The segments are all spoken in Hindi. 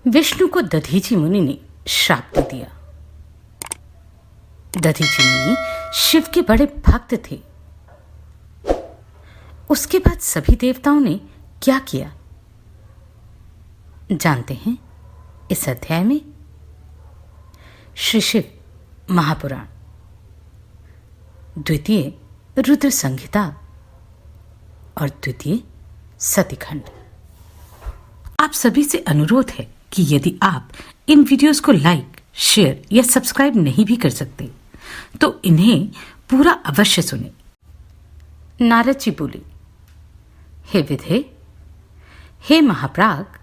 विष्णु को दधीची मुनि ने श्राप दे दिया। दधीची मुनि शिव के बड़े भक्त थे। उसके बाद सभी देवताओं ने क्या किया जानते हैं इस अध्याय में। श्री शिव महापुराण, द्वितीय रुद्र संहिता और द्वितीय सतीखंड। आप सभी से अनुरोध है कि यदि आप इन वीडियोस को लाइक, शेयर या सब्सक्राइब नहीं भी कर सकते तो इन्हें पूरा अवश्य सुने। नारद जी बोले, हे विधे, हे महाप्राग,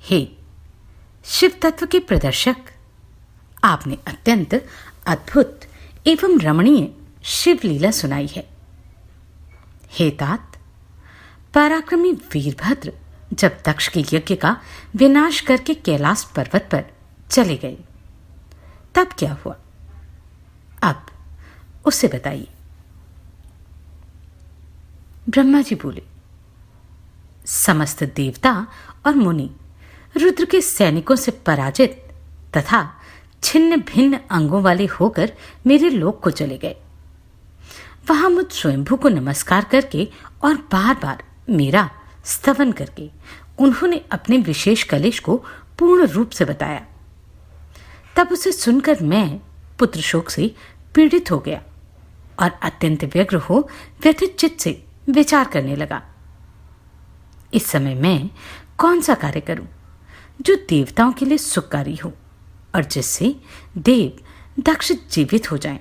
हे शिव तत्व के प्रदर्शक, आपने अत्यंत अद्भुत एवं रमणीय शिव लीला सुनाई है। हे तात, पराक्रमी वीरभद्र जब दक्ष के यज्ञ का विनाश करके कैलाश पर्वत पर चले गए तब क्या हुआ, अब उसे बताइए। ब्रह्मा जी बोले, समस्त देवता और मुनि रुद्र के सैनिकों से पराजित तथा छिन्न भिन्न अंगों वाले होकर मेरे लोक को चले गए। वहां मुझ स्वयंभू को नमस्कार करके और बार बार मेरा स्तवन करके उन्होंने अपने विशेष कलेश को पूर्ण रूप से बताया। तब उसे सुनकर मैं पुत्र शोक से पीड़ित हो गया और अत्यंत व्यग्र हो व्यथित चित्त से विचार करने लगा, इस समय मैं कौन सा कार्य करूं जो देवताओं के लिए सुखकारी हो और जिससे देव दक्ष जीवित हो जाएं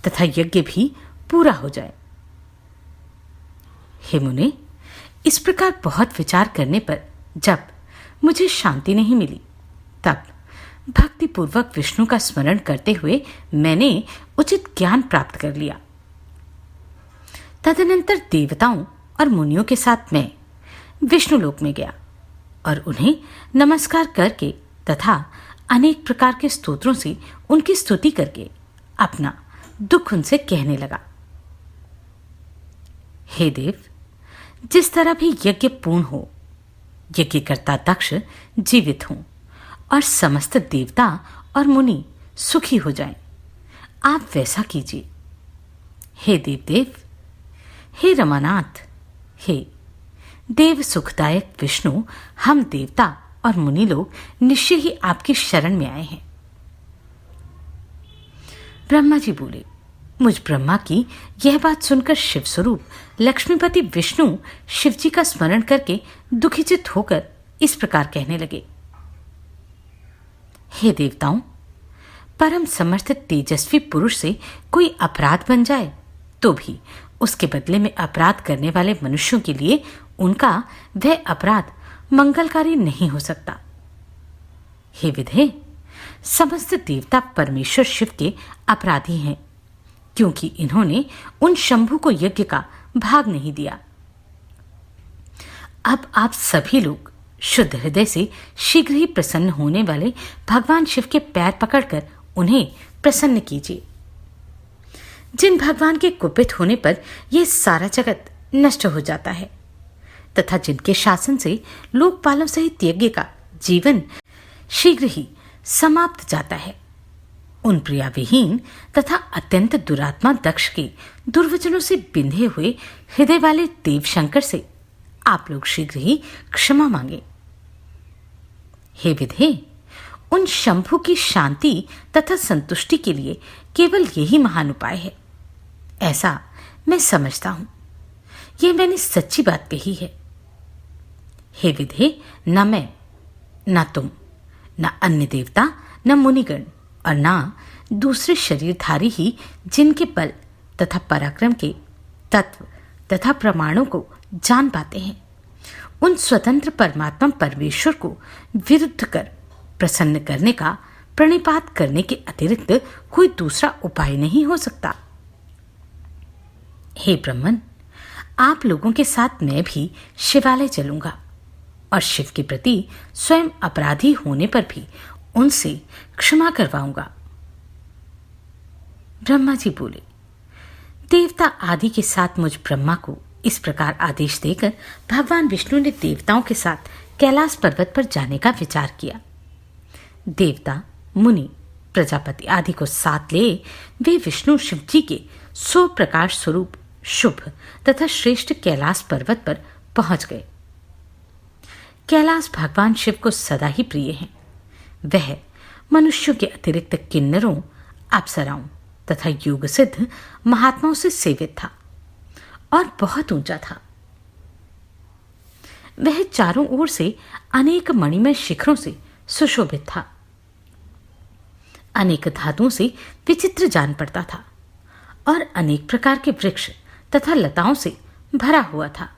तथा यज्ञ भी पूरा हो जाए। हे मुने, इस प्रकार बहुत विचार करने पर जब मुझे शांति नहीं मिली तब भक्तिपूर्वक विष्णु का स्मरण करते हुए मैंने उचित ज्ञान प्राप्त कर लिया। तदनंतर देवताओं और मुनियों के साथ मैं विष्णु लोक में गया और उन्हें नमस्कार करके तथा अनेक प्रकार के स्तोत्रों से उनकी स्तुति करके अपना दुख उनसे कहने लगा। हे देव, जिस तरह भी यज्ञ पूर्ण हो, यज्ञकर्ता दक्ष जीवित हों और समस्त देवता और मुनि सुखी हो जाएं, आप वैसा कीजिए। हे देवदेव, हे रमानाथ, हे देव सुखदायक विष्णु, हम देवता और मुनि लोग निश्चय ही आपकी शरण में आए हैं। ब्रह्मा जी बोले, मुझ ब्रह्मा की यह बात सुनकर शिव स्वरूप लक्ष्मीपति विष्णु शिव जी का स्मरण करके दुखीचित होकर इस प्रकार कहने लगे, हे देवताओं, परम समर्थ तेजस्वी पुरुष से कोई अपराध बन जाए तो भी उसके बदले में अपराध करने वाले मनुष्यों के लिए उनका वह अपराध मंगलकारी नहीं हो सकता। हे विधे, समस्त देवता परमेश्वर शिव के अपराधी हैं क्योंकि इन्होंने उन शंभु को यज्ञ का भाग नहीं दिया। अब आप सभी लोग शुद्ध हृदय से शीघ्र ही प्रसन्न होने वाले भगवान शिव के पैर पकड़कर उन्हें प्रसन्न कीजिए। जिन भगवान के कुपित होने पर यह सारा जगत नष्ट हो जाता है तथा जिनके शासन से लोकपालों सहित यज्ञ का जीवन शीघ्र ही समाप्त जाता है, उन प्रिया विहीन तथा अत्यंत दुरात्मा दक्ष के दुर्वचनों से बिंधे हुए हृदय वाले देव शंकर से आप लोग शीघ्र ही क्षमा मांगे। हे विधे, उन शंभु की शांति तथा संतुष्टि के लिए केवल यही महान उपाय है, ऐसा मैं समझता हूं। यह मैंने सच्ची बात कही है। हे विधे, न मैं, न तुम, न अन्य देवता, न मुनिगण और न दूसरे शरीरधारी ही जिनके बल तथा पराक्रम के तत्व तथा प्रमाणों को जान पाते हैं, उन स्वतंत्र परमात्मा परमेश्वर को विरुद्ध कर प्रसन्न करने का प्रणिपात करने के अतिरिक्त कोई दूसरा उपाय नहीं हो सकता। हे ब्रह्मन, आप लोगों के साथ मैं भी शिवालय चलूंगा और शिव के प्रति स्वयं अपराधी होने पर भी उनसे क्षमा करवाऊंगा। ब्रह्मा जी बोले, देवता आदि के साथ मुझ ब्रह्मा को इस प्रकार आदेश देकर भगवान विष्णु ने देवताओं के साथ कैलाश पर्वत पर जाने का विचार किया। देवता, मुनि, प्रजापति आदि को साथ ले वे विष्णु शिव जी के 100 प्रकाश स्वरूप शुभ तथा श्रेष्ठ कैलाश पर्वत पर पहुंच गए। कैलाश भगवान शिव को सदा ही प्रिय है। वह मनुष्यों के अतिरिक्त किन्नरों, अप्सराओं तथा योग सिद्ध महात्माओं से सेवित था और बहुत ऊंचा था। वह चारों ओर से अनेक मणिमय शिखरों से सुशोभित था। अनेक धातुओं से विचित्र जान पड़ता था और अनेक प्रकार के वृक्ष तथा लताओं से भरा हुआ था।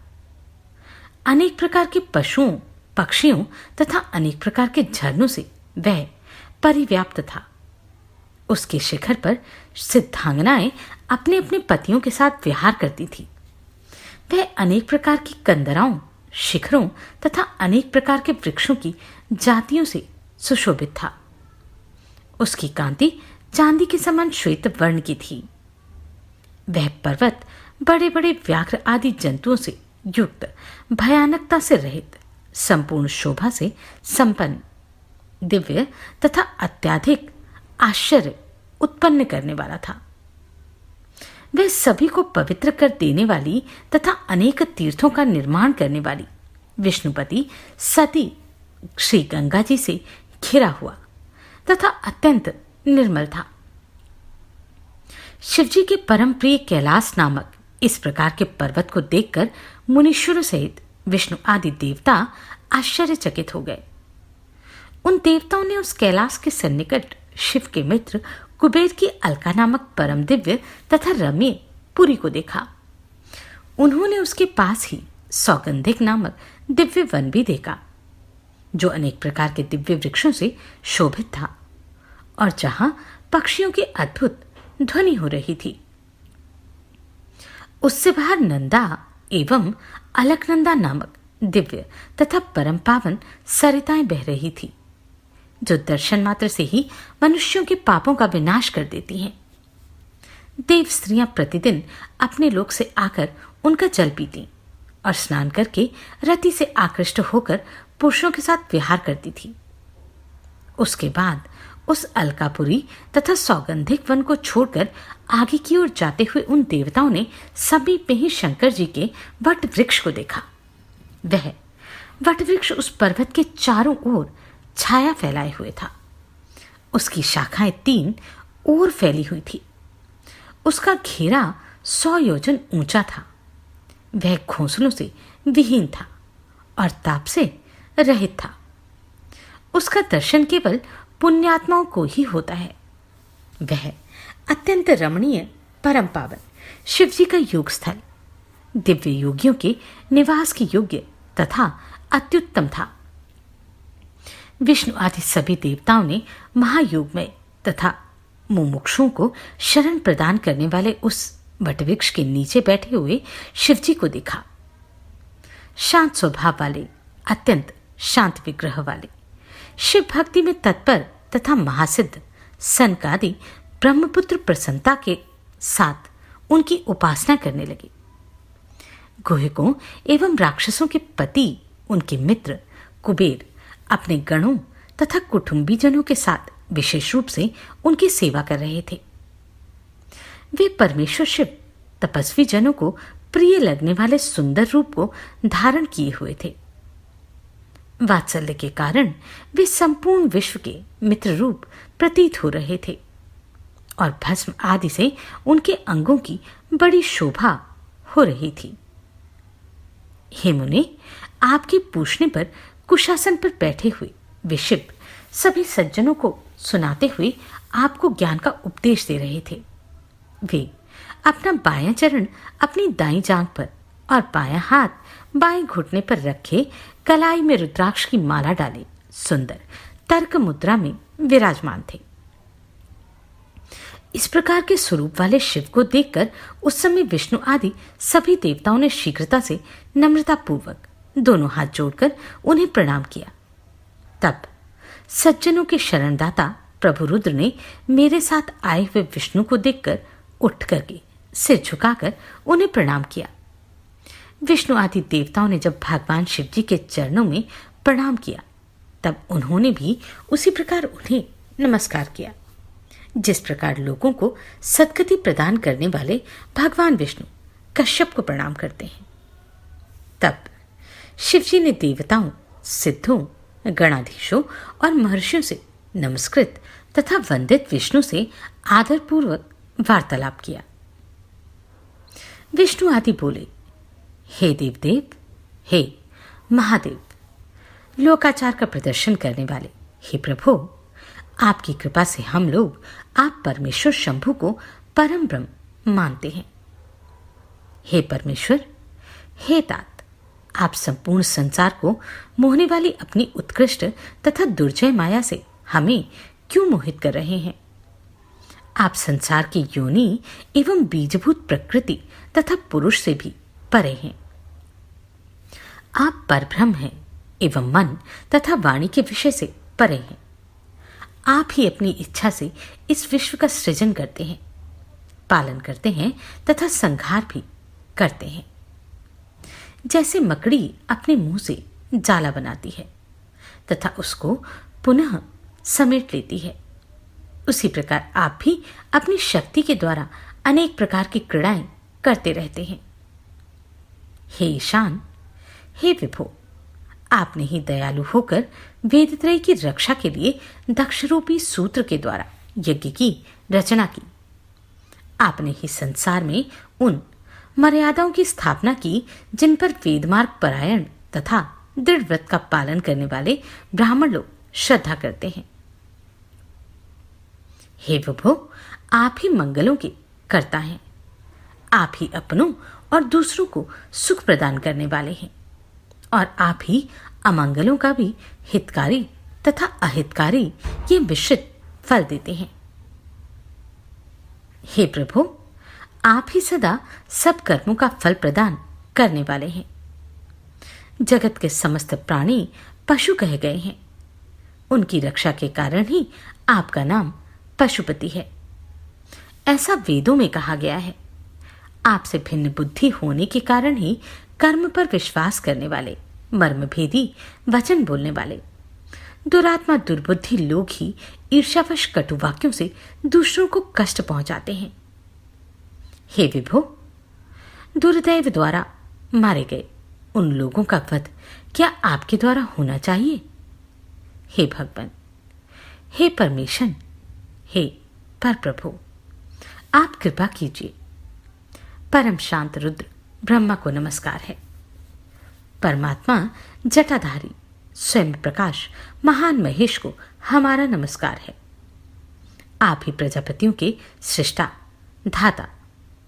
अनेक प्रकार के पशुओं, पक्षियों तथा अनेक प्रकार के झरनों से वह परिव्याप्त था। उसके शिखर पर सिद्धांगनाएं अपने अपने पतियों के साथ विहार करती थी। वह अनेक प्रकार की कंदराओं, शिखरों तथा अनेक प्रकार के वृक्षों की जातियों से सुशोभित था। उसकी कांति चांदी के समान श्वेत वर्ण की थी। वह पर्वत बड़े बड़े व्याघ्र आदि जंतुओं से युक्त, भयानकता से रहित, संपूर्ण शोभा से संपन्न, दिव्य तथा अत्यधिक आश्चर्य उत्पन्न करने वाला था। वह सभी को पवित्र कर देने वाली तथा अनेक तीर्थों का निर्माण करने वाली विष्णुपति सती श्री गंगा जी से घिरा हुआ तथा अत्यंत निर्मल था। शिवजी के परम प्रिय कैलाश नामक इस प्रकार के पर्वत को देखकर मुनीश्वरों सहित विष्णु आदि देवता आश्चर्यचकित हो गए। उन देवताओं ने उस कैलाश के सन्निकट शिव के मित्र कुबेर की अलका नामक परम दिव्य तथा रम्य पुरी को देखा। उन्होंने उसके पास ही सौगंधिक नामक दिव्य वन भी देखा, जो अनेक प्रकार के दिव्य वृक्षों से शोभित था और जहां पक्षियों की अद्भुत ध्वनि हो रही थी। उससे बाहर नंदा एवं अलकनंदा नामक दिव्य तथा परम पावन सरिताएं बह रही थी, जो दर्शन मात्र से ही मनुष्यों के पापों का विनाश कर देती हैं। देव स्त्रियां प्रतिदिन अपने लोक से आकर उनका जल पीती और स्नान करके रति से आकृष्ट होकर पुरुषों के साथ विहार करती थी। उसके बाद उस अलकापुरी तथा सौगंधिक वन को छोड़कर आगे की ओर जाते हुए उन देवताओं ने समीप में ही शंकर जी के वट वृक्ष को देखा। वह वट वृक्ष उस पर्वत के चारों ओर छाया फैलाए हुए था। उसकी शाखाएं 3 ओर फैली हुई थी। उसका घेरा 100 योजन ऊंचा था। वह घोंसलों से विहीन था और ताप से रहित था। उसका दर्शन केवल पुण्यात्माओं को ही होता है। वह अत्यंत रमणीय, परम पावन शिवजी का योग स्थल, दिव्य योगियों के निवास के योग्य तथा अत्युत्तम था। विष्णु आदि सभी देवताओं ने महायोग में तथा मुमुक्षुओं को शरण प्रदान करने वाले उस वटवृक्ष के नीचे बैठे हुए शिवजी को देखा। शांत स्वभाव वाले, अत्यंत शांत विग्रह वाले, शिव भक्ति में तत्पर तथा महासिद्ध सनकादि ब्रह्मपुत्र प्रसन्नता के साथ उनकी उपासना करने लगे। गुहिकों एवं राक्षसों के पति, उनके मित्र कुबेर अपने गणों तथा कुटुंबीजनों के साथ विशेष रूप से उनकी सेवा कर रहे थे। वे परमेश्वर शिव तपस्वी जनों को प्रिय लगने वाले सुंदर रूप को धारण किए हुए थे। वात्सल्य के कारण वे संपूर्ण विश्व के मित्र रूप प्रतीत हो रहे थे और भस्म आदि से उनके अंगों की बड़ी शोभा हो रही थी। हे मुने, आपके पूछने पर कुशासन पर बैठे हुए वे शिव सभी सज्जनों को सुनाते हुए आपको ज्ञान का उपदेश दे रहे थे। वे अपना बायां चरण अपनी दाईं जांघ पर और बायां हाथ बाएं घुटने पर रखे कलाई में रुद्राक्ष की माला डाले सुंदर तर्क मुद्रा में विराजमान थे। इस प्रकार के स्वरूप वाले शिव को देखकर उस समय विष्णु आदि सभी देवताओं ने शीघ्रता से नम्रता पूर्वक दोनों हाथ जोड़कर उन्हें प्रणाम किया। तब सज्जनों के शरणदाता प्रभु रुद्र ने मेरे साथ आए हुए विष्णु को देखकर उठ करके सिर झुकाकर उन्हें प्रणाम किया। विष्णु आदि देवताओं ने जब भगवान शिव जी के चरणों में प्रणाम किया, तब उन्होंने भी उसी प्रकार उन्हें नमस्कार किया। जिस प्रकार लोगों को सद्गति प्रदान करने वाले भगवान विष्णु कश्यप को प्रणाम करते हैं, तब शिवजी ने देवताओं, सिद्धों, गणाधीशों और महर्षियों से नमस्कृत तथा वंदित विष्णु से आदरपूर्वक वार्तालाप किया। विष्णु आदि बोले, हे देवदेव, हे महादेव, लोकाचार का प्रदर्शन करने वाले, हे प्रभु, आपकी कृपा से हम लोग आप परमेश्वर शंभु को परम ब्रह्म मानते हैं। हे परमेश्वर, हे तात, आप संपूर्ण संसार को मोहने वाली अपनी उत्कृष्ट तथा दुर्जय माया से हमें क्यों मोहित कर रहे हैं? आप संसार की योनि एवं बीजभूत प्रकृति तथा पुरुष से भी परे हैं। आप परब्रह्म हैं एवं मन तथा वाणी के विषय से परे हैं। आप ही अपनी इच्छा से इस विश्व का सृजन करते हैं, पालन करते हैं तथा संहार भी करते हैं। जैसे मकड़ी अपने मुंह से जाला बनाती है तथा उसको पुनः समेट लेती है, उसी प्रकार आप भी अपनी शक्ति के द्वारा अनेक प्रकार की क्रीड़ाएं करते रहते हैं। हे ईशान, हे विभो, आपने ही दयालु होकर वेदत्रय की रक्षा के लिए दक्षरूपी सूत्र के द्वारा यज्ञ की रचना की। आपने ही संसार में उन मर्यादाओं की स्थापना की जिन पर वेदमार्ग परायण तथा दृढ़ व्रत का पालन करने वाले ब्राह्मण लोग श्रद्धा करते हैं। हे विभो, आप ही मंगलों के कर्ता हैं। आप ही अपनों और दूसरों को सुख प्रदान करने वाले हैं और आप ही अमंगलों का भी हितकारी तथा अहितकारी ये मिश्रित फल देते हैं। हे प्रभु, आप ही सदा सब कर्मों का फल प्रदान करने वाले हैं। जगत के समस्त प्राणी पशु कहे गए हैं। उनकी रक्षा के कारण ही आपका नाम पशुपति है। ऐसा वेदों में कहा गया है। आपसे भिन्न बुद्धि होने के कारण ही कर्म पर विश्वास करने वाले, मर्मभेदी वचन बोलने वाले, दुरात्मा दुर्बुद्धि लोग ही ईर्ष्यावश कटु वाक्यों से दूसरों को कष्ट पहुंचाते हैं। हे विभो, दुर्दैव द्वारा मारे गए उन लोगों का वध क्या आपके द्वारा होना चाहिए? हे भगवान, हे परमेशन, हे परप्रभु, आप कृपा कीजिए। परम शांत रुद्र ब्रह्मा को नमस्कार है। परमात्मा जटाधारी स्वयं प्रकाश महान महेश को हमारा नमस्कार है। आप ही प्रजापतियों के सृष्टा, धाता,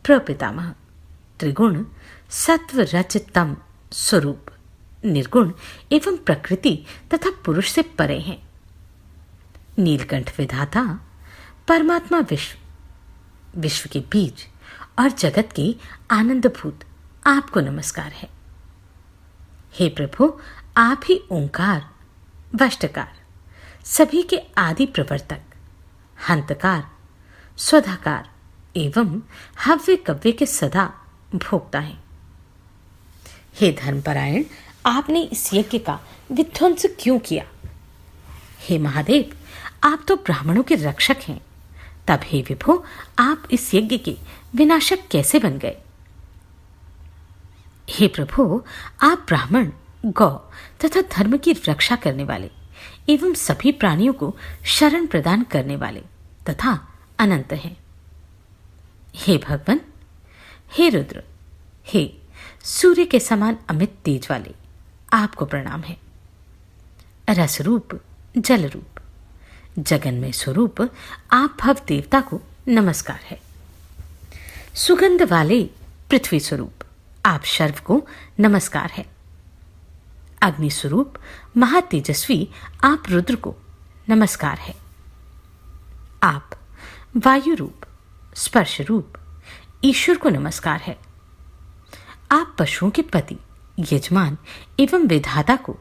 प्रपितामह, त्रिगुण सत्व रज तम स्वरूप, निर्गुण एवं प्रकृति तथा पुरुष से परे हैं। नीलकंठ विधाता परमात्मा विश्व के बीज और जगत के आनंदभूत आपको नमस्कार है। हे प्रभु, आप ही ओंकार, वष्टकार, सभी के आदि प्रवर्तक, हंतकार, स्वधाकार एवं हव्य कव्य के सदा भोक्ता हैं। हे धर्मपरायण, आपने इस यज्ञ का विध्वंस क्यों किया? हे महादेव, आप तो ब्राह्मणों के रक्षक हैं, तब हे विभो, आप इस यज्ञ के विनाशक कैसे बन गए? हे प्रभु, आप ब्राह्मण, गौ तथा धर्म की रक्षा करने वाले एवं सभी प्राणियों को शरण प्रदान करने वाले तथा अनंत हैं। हे भगवान, हे रुद्र, हे सूर्य के समान अमित तेज वाले, आपको प्रणाम है। रस रूप, जल रूप, जगन्मय स्वरूप आप भव देवता को नमस्कार है। सुगंध वाले पृथ्वी स्वरूप आप शर्व को नमस्कार है। अग्नि स्वरूप महातेजस्वी आप रुद्र को नमस्कार है। आप वायु रूप, स्पर्श रूप ईश्वर को नमस्कार है। आप पशुओं के पति, यजमान एवं विधाता को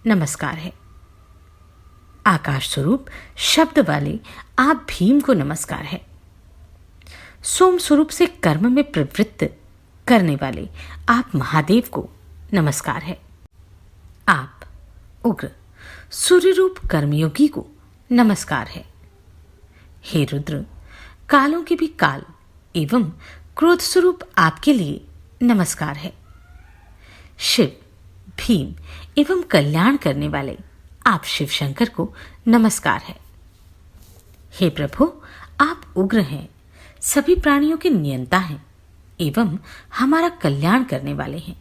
नमस्कार है। आकाश स्वरूप शब्द वाले आप भीम को नमस्कार है। सोम स्वरूप से कर्म में प्रवृत्त करने वाले आप महादेव को नमस्कार है। आप उग्र सूर्य रूप कर्मयोगी को नमस्कार है। हे रुद्र, कालों के भी काल एवं क्रोध स्वरूप आपके लिए नमस्कार है। शिव, भीम एवं कल्याण करने वाले आप शिव शंकर को नमस्कार है। हे प्रभु, आप उग्र हैं, सभी प्राणियों के नियंता हैं एवं हमारा कल्याण करने वाले हैं।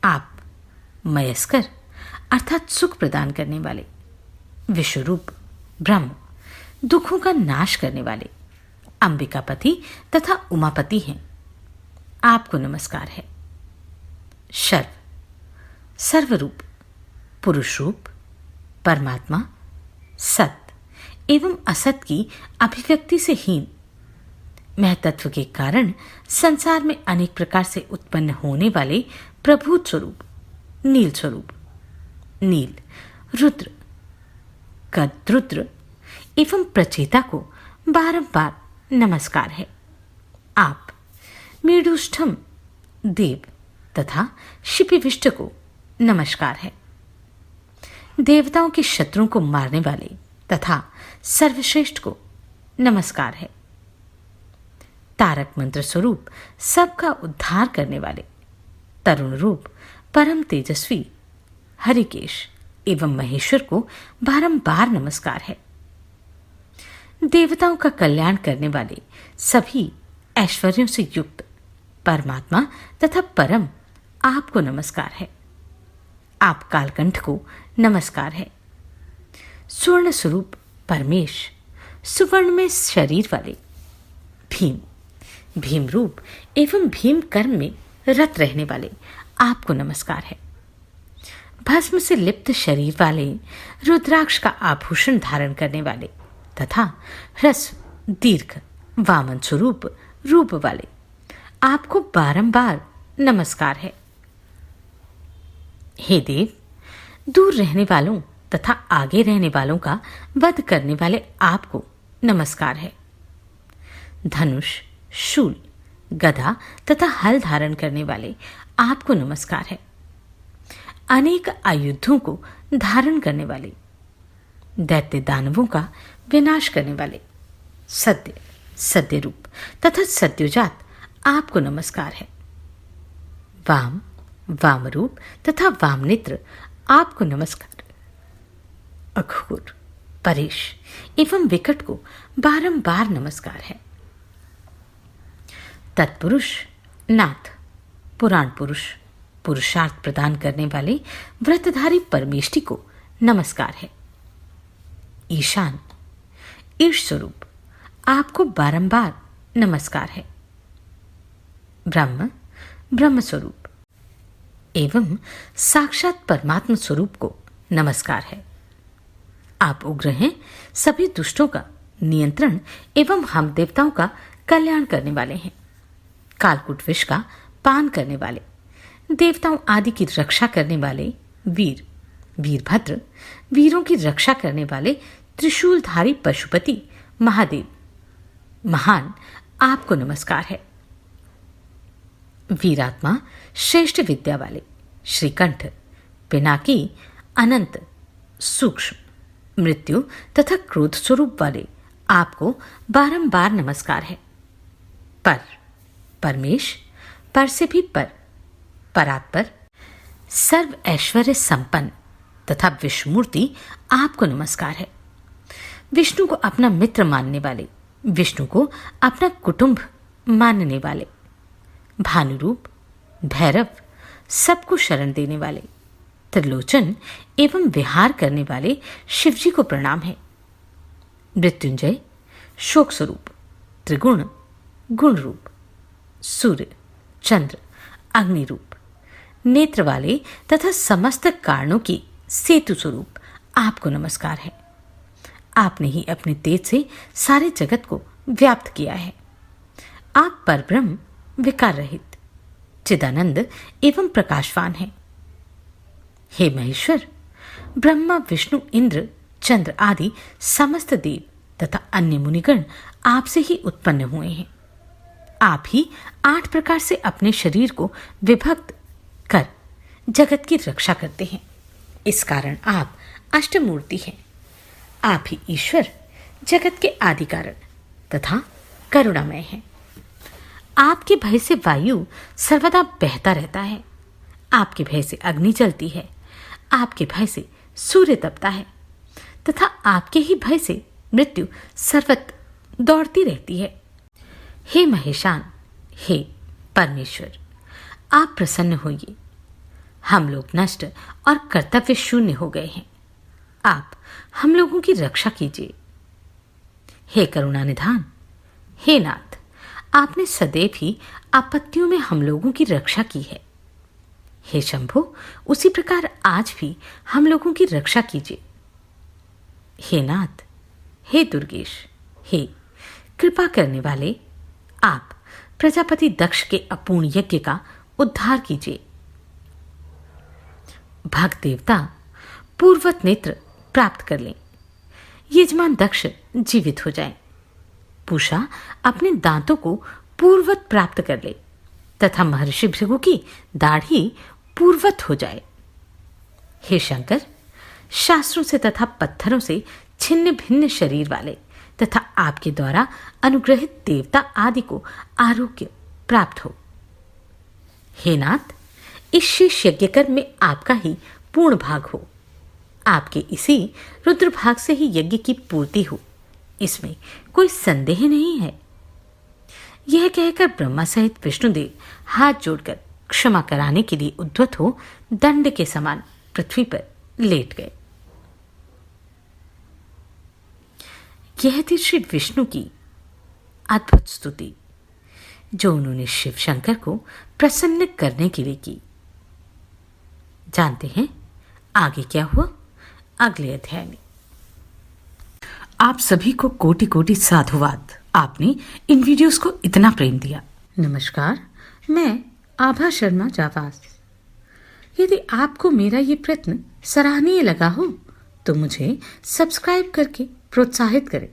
आप मयस्कर अर्थात सुख प्रदान करने वाले, विश्वरूप ब्रह्म, दुखों का नाश करने वाले अंबिकापति तथा उमापति हैं। आपको नमस्कार है। शर्व, सर्वरूप, पुरुष रूप, परमात्मा, सत एवं असत की अभिव्यक्ति से हीन, महतत्व के कारण संसार में अनेक प्रकार से उत्पन्न होने वाले प्रभुत स्वरूप, नील स्वरूप, नील, रुद्र, कद्रुद्र एवं प्रचेता को बारंबार नमस्कार है। आप मेरुष्ठम देव तथा शिपिविष्ट को नमस्कार है। देवताओं के शत्रुओं को मारने वाले तथा सर्वश्रेष्ठ को नमस्कार है। तारक मंत्र स्वरूप सबका उद्धार करने वाले तरुण रूप परम तेजस्वी हरिकेश एवं महेश्वर को बारंबार नमस्कार है। देवताओं का कल्याण करने वाले सभी ऐश्वर्यों से युक्त परमात्मा तथा परम आपको नमस्कार है। आप कालकंठ को नमस्कार है। स्वर्ण स्वरूप परमेश, सुवर्ण में शरीर वाले भीम, भीम रूप एवं भीम कर्म में रत रहने वाले आपको नमस्कार है। भस्म से लिप्त शरीर वाले, रुद्राक्ष का आभूषण धारण करने वाले तथा ह्रस्व दीर्घ वामन स्वरूप रूप वाले आपको बारंबार नमस्कार है। हे देव, दूर रहने वालों तथा आगे रहने वालों का वध करने वाले आपको नमस्कार है। धनुष, शूल, गदा तथा हल धारण करने वाले आपको नमस्कार है। अनेक आयुधों को धारण करने वाले, दैत्य दानवों का विनाश करने वाले सत्य, सत्य रूप तथा सत्योजात आपको नमस्कार है। वाम, वाम रूप तथा वाम नेत्र आपको नमस्कार। अघोर, परेश एवं विकट को बारंबार नमस्कार है। तत्पुरुष, नाथ, पुराण पुरुष, पुरुषार्थ प्रदान करने वाले व्रतधारी परमेष्टि को नमस्कार है। ईशान, ईश स्वरूप आपको बारंबार नमस्कार है। ब्रह्म, ब्रह्म स्वरूप एवं साक्षात परमात्मा स्वरूप को नमस्कार है। आप उग्र हैं, सभी दुष्टों का नियंत्रण एवं हम देवताओं का कल्याण करने वाले हैं। कालकूट विष का पान करने वाले, देवताओं आदि की रक्षा करने वाले वीर, वीरभद्र, वीरों की रक्षा करने वाले त्रिशूलधारी पशुपति महादेव महान आपको नमस्कार है। वीरात्मा, श्रेष्ठ विद्या वाले श्रीकंठ, पिनाकी, अनंत, सूक्ष्म, मृत्यु तथा क्रोध स्वरूप वाले आपको बारंबार नमस्कार है। पर, परमेश, पर से भी पर, परात्पर, सर्व ऐश्वर्य संपन्न तथा विष्णुमूर्ति आपको नमस्कार है। विष्णु को अपना मित्र मानने वाले, विष्णु को अपना कुटुंब मानने वाले, भानुरूप, भैरव, सबको शरण देने वाले, त्रिलोचन एवं विहार करने वाले शिवजी को प्रणाम है। मृत्युंजय, शोक स्वरूप, त्रिगुण, गुण रूप, सूर्य, चंद्र, अग्नि रूप, नेत्र वाले तथा समस्त कारणों की सेतु स्वरूप आपको नमस्कार है। आपने ही अपने तेज से सारे जगत को व्याप्त किया है। आप परब्रह्म, विकार रहित, चिदानंद एवं प्रकाशवान हैं। हे महेश्वर, ब्रह्मा, विष्णु, इंद्र, चंद्र आदि समस्त देव तथा अन्य मुनिगण आपसे ही उत्पन्न हुए हैं। आप ही 8 प्रकार से अपने शरीर को विभक्त कर जगत की रक्षा करते हैं। इस कारण आप अष्टमूर्ति हैं। आप ही ईश्वर, जगत के आदि कारण तथा करुणामय हैं। आपके भय से वायु सर्वदा बहता रहता है। आपके भय से अग्नि जलती है। आपके भय से सूर्य तपता है तथा आपके ही भय से मृत्यु सर्वत्र दौड़ती रहती है। हे महेशान, हे परमेश्वर, आप प्रसन्न होइए। हम लोग नष्ट और कर्तव्य शून्य हो गए हैं। आप हम लोगों की रक्षा कीजिए। हे करुणा निधान, हे नाथ, आपने सदैव ही आपत्तियों में हम लोगों की रक्षा की है। हे शंभो, उसी प्रकार आज भी हम लोगों की रक्षा कीजिए। हे नाथ, हे दुर्गेश, हे कृपा करने वाले, आप प्रजापति दक्ष के अपूर्ण यज्ञ का उद्धार कीजिए। भक्त देवता पूर्वत नेत्र प्राप्त कर लें। यजमान दक्ष जीवित हो जाए। पूषा अपने दांतों को पूर्वत प्राप्त कर ले तथा महर्षि भृगु की दाढ़ी पूर्वत हो जाए। हे शंकर, शास्त्रों से तथा पत्थरों से छिन्न भिन्न शरीर वाले तथा आपके द्वारा अनुग्रहित देवता आदि को आरोग्य प्राप्त हो। हे नाथ, इस शेष यज्ञ कर्म में आपका ही पूर्ण भाग हो। आपके इसी रुद्र भाग से ही यज्ञ की पूर्ति हो, इसमें कोई संदेह नहीं है। यह कहकर ब्रह्मा सहित विष्णुदेव हाथ जोड़कर क्षमा कराने के लिए उद्यत हो दंड के समान पृथ्वी पर लेट गए। यह थी श्री विष्णु की अद्भुत स्तुति, जो उन्होंने शिव शंकर को प्रसन्न करने के लिए की। जानते हैं आगे क्या हुआ अगले अध्याय में। आप सभी को कोटि कोटि साधुवाद। आपने इन वीडियोस को इतना प्रेम दिया। नमस्कार, मैं आभा शर्मा जावास। यदि आपको मेरा ये प्रयत्न सराहनीय लगा हो तो मुझे सब्सक्राइब करके प्रोत्साहित करें।